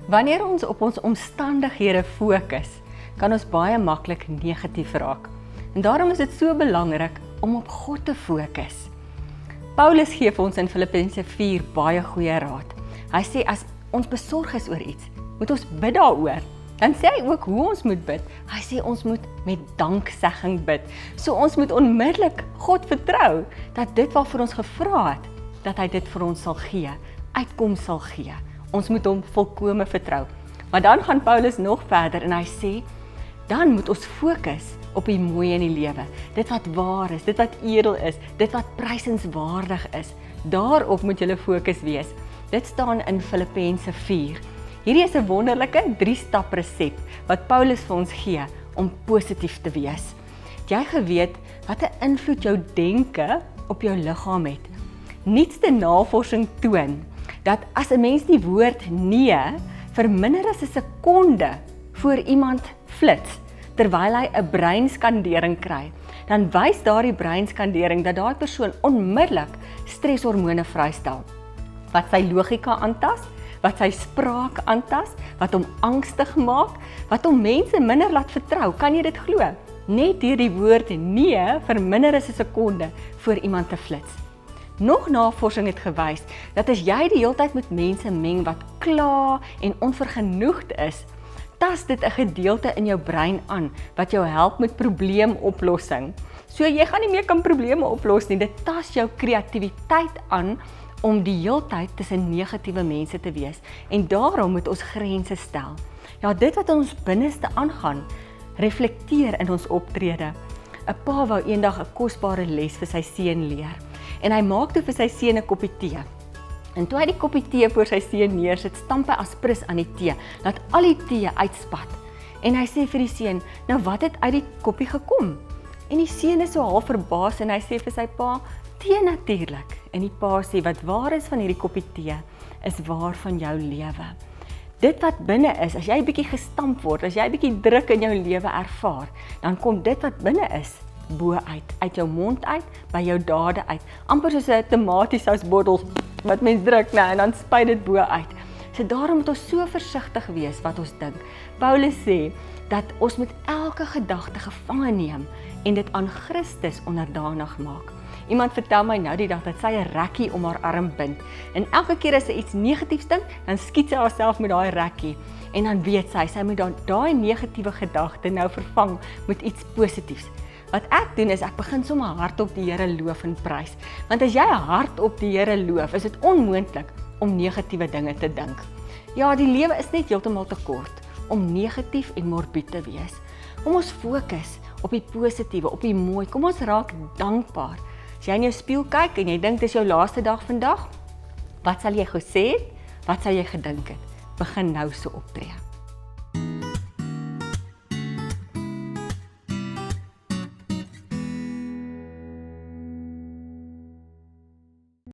Wanneer ons op ons omstandighede fokus, kan ons baie maklik negatief raak. En daarom is dit so belangrik om op God te fokus. Paulus gee vir ons in Filippense 4 baie goeie raad. Hy sê as ons besorg is oor iets, moet ons bid daaroor. Dan sê hy ook hoe ons moet bid. Hy sê ons moet met danksegging bid. So ons moet onmiddellik God vertrou dat dit waarvoor ons gevra het, dat hy dit vir ons sal gee, uitkoms sal gee. Ons moet hom volkome vertrou. Maar dan gaan Paulus nog verder en hy sê, dan moet ons fokus op die mooie in die lewe. Dit wat waar is, dit wat edel is, dit wat prysenswaardig is. Daarop moet julle fokus wees. Dit staan in Filippense 4. Hierdie is 'n wonderlike 3-stap resep wat Paulus vir ons gee om positief te wees. Het jy geweet wat 'n invloed jou denke op jou liggaam het? Nuutste navorsing toon dat as 'n mens die woord nee vir minder as 'n sekonde voor iemand flits, terwyl hy 'n breinskandering kry, dan wys daardie breinskandering dat daai persoon onmiddellik streshormone vrystel, wat sy logika aantas, wat sy spraak aantas, wat hom angstig maak, wat hom mense minder laat vertrou. Kan jy dit glo? Net deur die woord nee vir minder as 'n sekonde voor iemand te flits. Nog navorsing het gewys dat as jy die hele tyd met mense meng wat kla en onvergenoegd is, tas dit 'n gedeelte in jou brein aan wat jou help met probleemoplossing. So jy gaan nie meer kan probleme oplos nie. Dit tas jou kreatiwiteit aan om die heeltyd tussen negatiewe mense te wees. En daarom moet ons grense stel. Ja, dit wat ons binneste aangaan, reflekteer in ons optrede. 'n Pa wou eendag 'n kosbare les vir sy seun leer. En hy maak toe vir sy seun 'n koppie tee. En toe hy die koppie tee voor sy seun neersit, stamp hy aspris aan die tee, laat al die tee uitspat. En hy sê vir die seun, nou wat het uit die koppie gekom? En die seun is so half verbaas en hy sê vir sy pa, tee natuurlik. En die pa sê, wat waar is van hierdie koppie tee, is waar van jou lewe. Dit wat binne is, as jy bietjie gestamp word, as jy bietjie druk in jou lewe ervaar, dan kom dit wat binne is, bo uit jou mond uit, by jou dade uit. Amper soos 'n tomatiesausbottel wat mens druk, en dan spuit dit bo uit. So daarom moet ons so versigtig wees wat ons dink. Paulus sê dat ons moet elke gedagte gevange neem en dit aan Christus onderdanig maak. Iemand vertel my nou die dag dat sy 'n rekkie om haar arm bind. En elke keer as sy iets negatiefs dink, dan skiet sy haarself met daai rekkie. En dan weet sy moet dan daai negatiewe gedagte nou vervang met iets positiefs. Wat ek doen is ek begin sommer hardop die Here loof en prys. Want as jy hardop die Here loof, is dit onmoontlik om negatiewe dinge te dink. Ja, die lewe is net heeltemal te kort om negatief en morbied te wees. Kom ons fokus op die positiewe, op die mooi. Kom ons raak dankbaar. As jy in jou spieël kyk en jy dink dis jou laaste dag vandag, wat sal jy gesê het? Wat sal jy gedink het? Begin nou so optree.